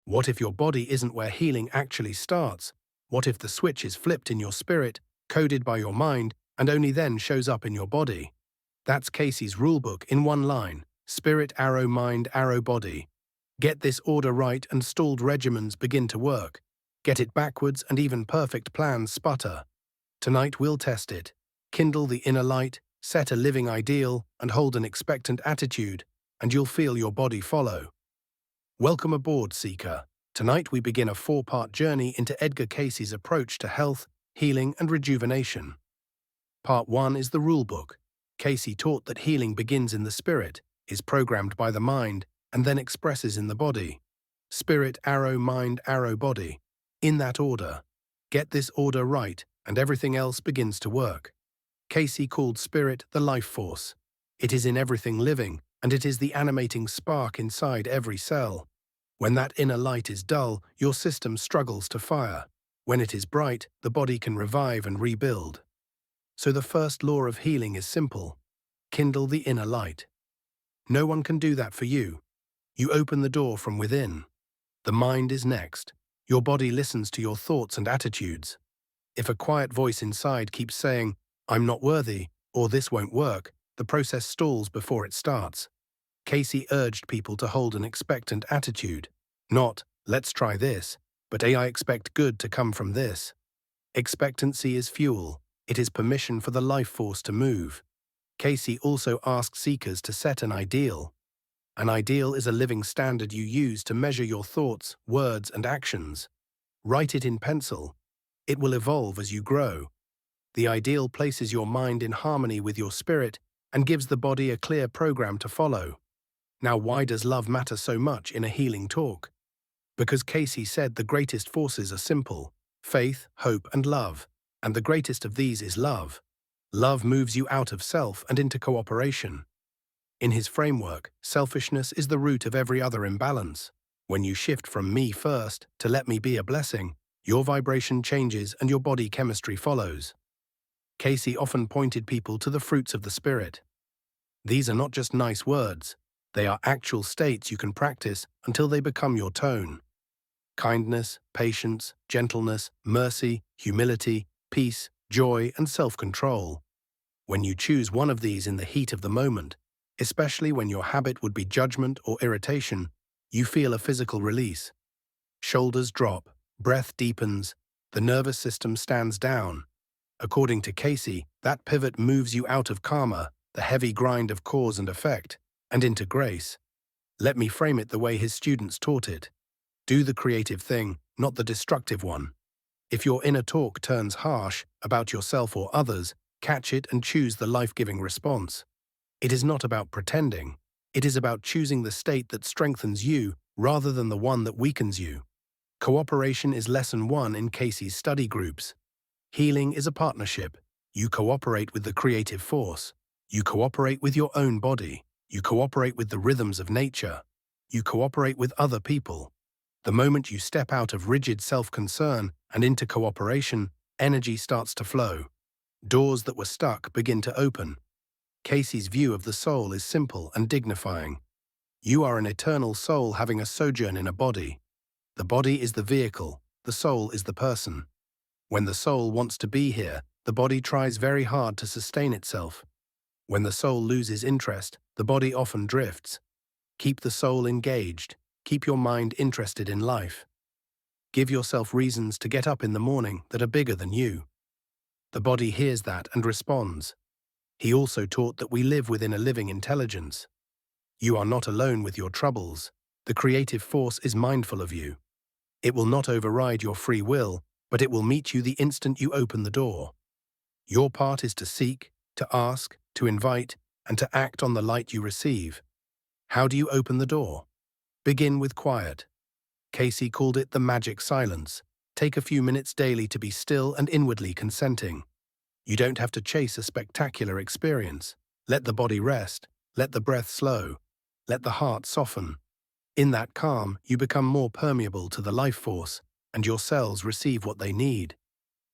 What if your body isn't where healing actually starts? What if the switch is flipped in your spirit, coded by your mind, and only then shows up in your body? That's Cayce's rulebook in one line: spirit, arrow, mind, arrow, body. Get this order right and stalled regimens begin to work. Get it backwards and even perfect plans sputter. Tonight we'll test it. Kindle the inner light, set a living ideal, and hold an expectant attitude, and you'll feel your body follow. Welcome aboard, Seeker. Tonight we begin a four-part journey into Edgar Cayce's approach to health, healing, and rejuvenation. Part 1 is the rulebook. Cayce taught that healing begins in the spirit, is programmed by the mind, and then expresses in the body. Spirit, arrow, mind, arrow, body. In that order. Get this order right, and everything else begins to work. Cayce called spirit the life force. It is in everything living, and it is the animating spark inside every cell. When that inner light is dull, your system struggles to fire. When it is bright, the body can revive and rebuild. So the first law of healing is simple. Kindle the inner light. No one can do that for you. You open the door from within. The mind is next. Your body listens to your thoughts and attitudes. If a quiet voice inside keeps saying, "I'm not worthy," or "this won't work," the process stalls before it starts. Cayce urged people to hold an expectant attitude. Not, "let's try this," but "I expect good to come from this." Expectancy is fuel. It is permission for the life force to move. Cayce also asked seekers to set an ideal. An ideal is a living standard you use to measure your thoughts, words, and actions. Write it in pencil. It will evolve as you grow. The ideal places your mind in harmony with your spirit and gives the body a clear program to follow. Now, why does love matter so much in a healing talk? Because Cayce said the greatest forces are simple: faith, hope, and love. And the greatest of these is love. Love moves you out of self and into cooperation. In his framework, selfishness is the root of every other imbalance. When you shift from me first to let me be a blessing, your vibration changes and your body chemistry follows. Cayce often pointed people to the fruits of the spirit. These are not just nice words. They are actual states you can practice until they become your tone. Kindness, patience, gentleness, mercy, humility, peace, joy, and self-control. When you choose one of these in the heat of the moment, especially when your habit would be judgment or irritation, you feel a physical release. Shoulders drop, breath deepens, the nervous system stands down. According to Cayce, that pivot moves you out of karma, the heavy grind of cause and effect, and into grace. Let me frame it the way his students taught it. Do the creative thing, not the destructive one. If your inner talk turns harsh about yourself or others, catch it and choose the life-giving response. It is not about pretending. It is about choosing the state that strengthens you rather than the one that weakens you. Cooperation is lesson 1 in Cayce's study groups. Healing is a partnership. You cooperate with the creative force. You cooperate with your own body. You cooperate with the rhythms of nature. You cooperate with other people. The moment you step out of rigid self-concern and into cooperation, energy starts to flow. Doors that were stuck begin to open. Cayce's view of the soul is simple and dignifying. You are an eternal soul having a sojourn in a body. The body is the vehicle, the soul is the person. When the soul wants to be here, the body tries very hard to sustain itself. When the soul loses interest, the body often drifts. Keep the soul engaged. Keep your mind interested in life. Give yourself reasons to get up in the morning that are bigger than you. The body hears that and responds. He also taught that we live within a living intelligence. You are not alone with your troubles. The creative force is mindful of you. It will not override your free will, but it will meet you the instant you open the door. Your part is to seek, to ask, to invite, and to act on the light you receive. How do you open the door? Begin with quiet. Cayce called it the magic silence. Take a few minutes daily to be still and inwardly consenting. You don't have to chase a spectacular experience. Let the body rest. Let the breath slow. Let the heart soften. In that calm, you become more permeable to the life force, and your cells receive what they need.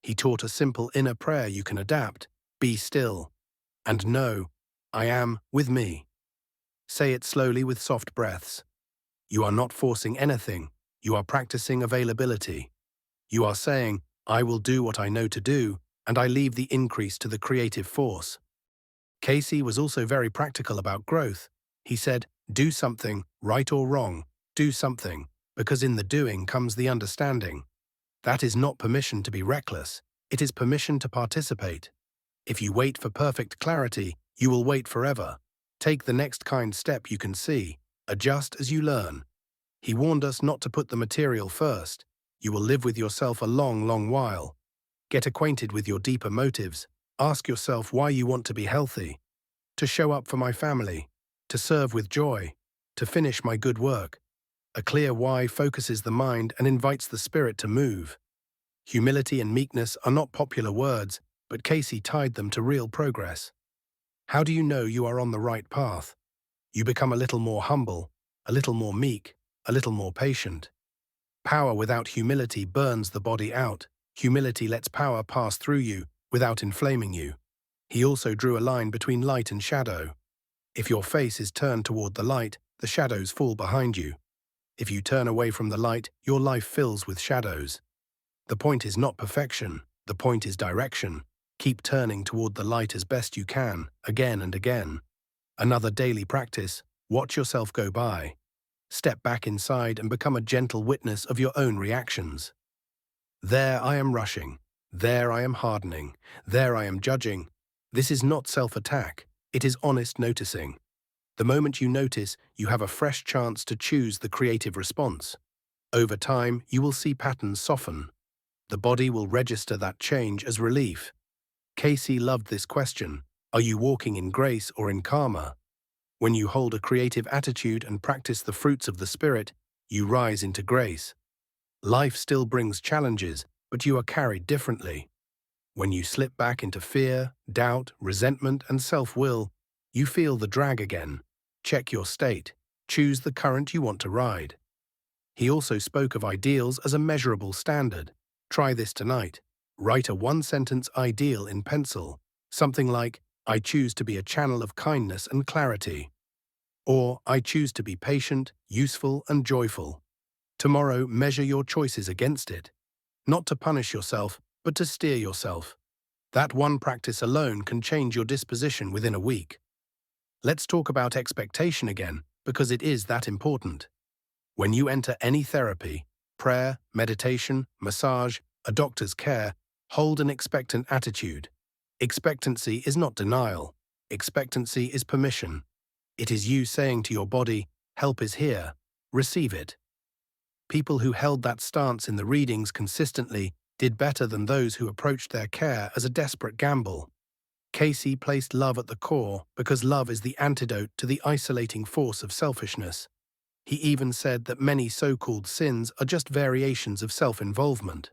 He taught a simple inner prayer you can adapt. Be still. And know, I am with me. Say it slowly with soft breaths. You are not forcing anything. You are practicing availability. You are saying, I will do what I know to do, and I leave the increase to the creative force. Cayce was also very practical about growth. He said, do something, right or wrong, do something, because in the doing comes the understanding. That is not permission to be reckless, it is permission to participate. If you wait for perfect clarity, you will wait forever. Take the next kind step you can see, adjust as you learn. He warned us not to put the material first. You will live with yourself a long, long while. Get acquainted with your deeper motives. Ask yourself why you want to be healthy. To show up for my family. To serve with joy. To finish my good work. A clear why focuses the mind and invites the spirit to move. Humility and meekness are not popular words, but Cayce tied them to real progress. How do you know you are on the right path? You become a little more humble, a little more meek, a little more patient. Power without humility burns the body out. Humility lets power pass through you without inflaming you. He also drew a line between light and shadow. If your face is turned toward the light, the shadows fall behind you. If you turn away from the light, your life fills with shadows. The point is not perfection, the point is direction. Keep turning toward the light as best you can, again and again. Another daily practice, watch yourself go by. Step back inside and become a gentle witness of your own reactions. There I am rushing. There I am hardening. There I am judging. This is not self-attack. It is honest noticing. The moment you notice, you have a fresh chance to choose the creative response. Over time, you will see patterns soften. The body will register that change as relief. Cayce loved this question. Are you walking in grace or in karma? When you hold a creative attitude and practice the fruits of the spirit, you rise into grace. Life still brings challenges, but you are carried differently. When you slip back into fear, doubt, resentment, and self-will, you feel the drag again. Check your state. Choose the current you want to ride. He also spoke of ideals as a measurable standard. Try this tonight. Write a one-sentence ideal in pencil. Something like, I choose to be a channel of kindness and clarity. Or, I choose to be patient, useful, and joyful. Tomorrow, measure your choices against it. Not to punish yourself, but to steer yourself. That one practice alone can change your disposition within a week. Let's talk about expectation again, because it is that important. When you enter any therapy, prayer, meditation, massage, a doctor's care, hold an expectant attitude. Expectancy is not denial. Expectancy is permission. It is you saying to your body, help is here, receive it. People who held that stance in the readings consistently did better than those who approached their care as a desperate gamble. Cayce placed love at the core because love is the antidote to the isolating force of selfishness. He even said that many so-called sins are just variations of self-involvement.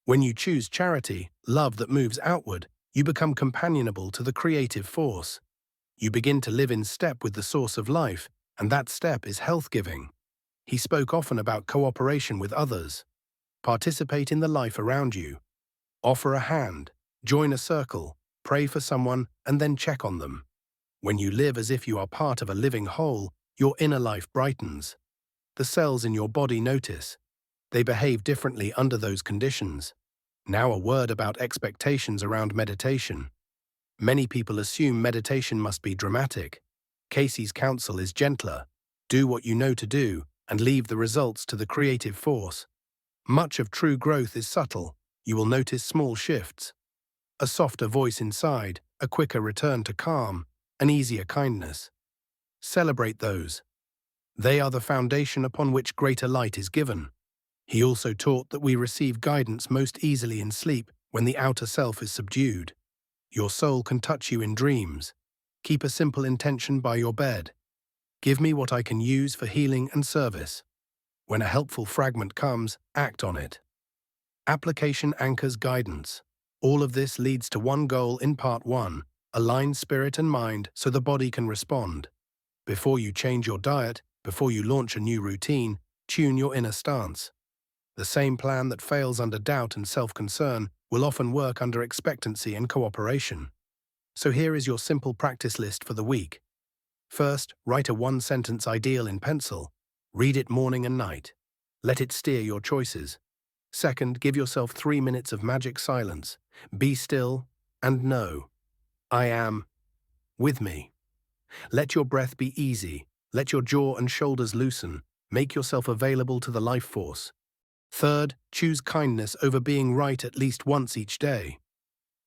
When you choose charity, love that moves outward, you become companionable to the creative force. You begin to live in step with the source of life, and that step is health-giving. He spoke often about cooperation with others. Participate in the life around you. Offer a hand, join a circle, pray for someone, and then check on them. When you live as if you are part of a living whole, your inner life brightens. The cells in your body notice. They behave differently under those conditions. Now a word about expectations around meditation. Many people assume meditation must be dramatic. Cayce's counsel is gentler. Do what you know to do, and leave the results to the creative force. Much of true growth is subtle. You will notice small shifts. A softer voice inside, a quicker return to calm, an easier kindness. Celebrate those. They are the foundation upon which greater light is given. He also taught that we receive guidance most easily in sleep when the outer self is subdued. Your soul can touch you in dreams. Keep a simple intention by your bed. Give me what I can use for healing and service. When a helpful fragment comes, act on it. Application anchors guidance. All of this leads to one goal in part 1, align spirit and mind so the body can respond. Before you change your diet, before you launch a new routine, tune your inner stance. The same plan that fails under doubt and self-concern will often work under expectancy and cooperation. So here is your simple practice list for the week. First, write a one-sentence ideal in pencil. Read it morning and night. Let it steer your choices. Second, give yourself 3 minutes of magic silence. Be still and know, I am with me. Let your breath be easy. Let your jaw and shoulders loosen. Make yourself available to the life force. Third, choose kindness over being right at least once each day.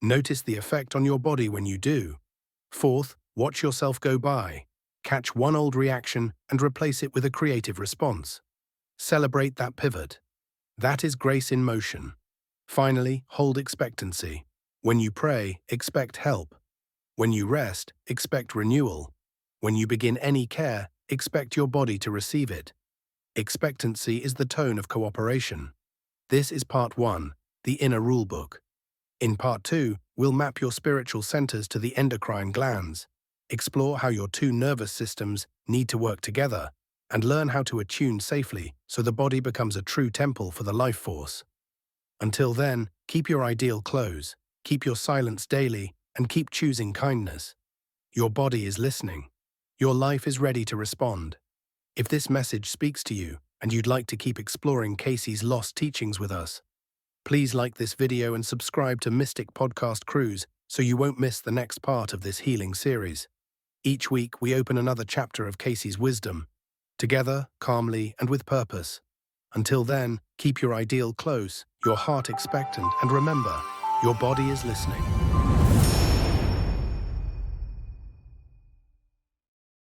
Notice the effect on your body when you do. Fourth, watch yourself go by. Catch one old reaction and replace it with a creative response. Celebrate that pivot. That is grace in motion. Finally, hold expectancy. When you pray, expect help. When you rest, expect renewal. When you begin any care, expect your body to receive it. Expectancy is the tone of cooperation. This is part 1, the inner rulebook. In part 2, we'll map your spiritual centers to the endocrine glands, explore how your two nervous systems need to work together, and learn how to attune safely so the body becomes a true temple for the life force. Until then, keep your ideal close, keep your silence daily, and keep choosing kindness. Your body is listening. Your life is ready to respond. If this message speaks to you and you'd like to keep exploring Cayce's lost teachings with us, please like this video and subscribe to Mystic Podcast Cruise so you won't miss the next part of this healing series. Each week, we open another chapter of Cayce's wisdom, together, calmly, and with purpose. Until then, keep your ideal close, your heart expectant, and remember, your body is listening.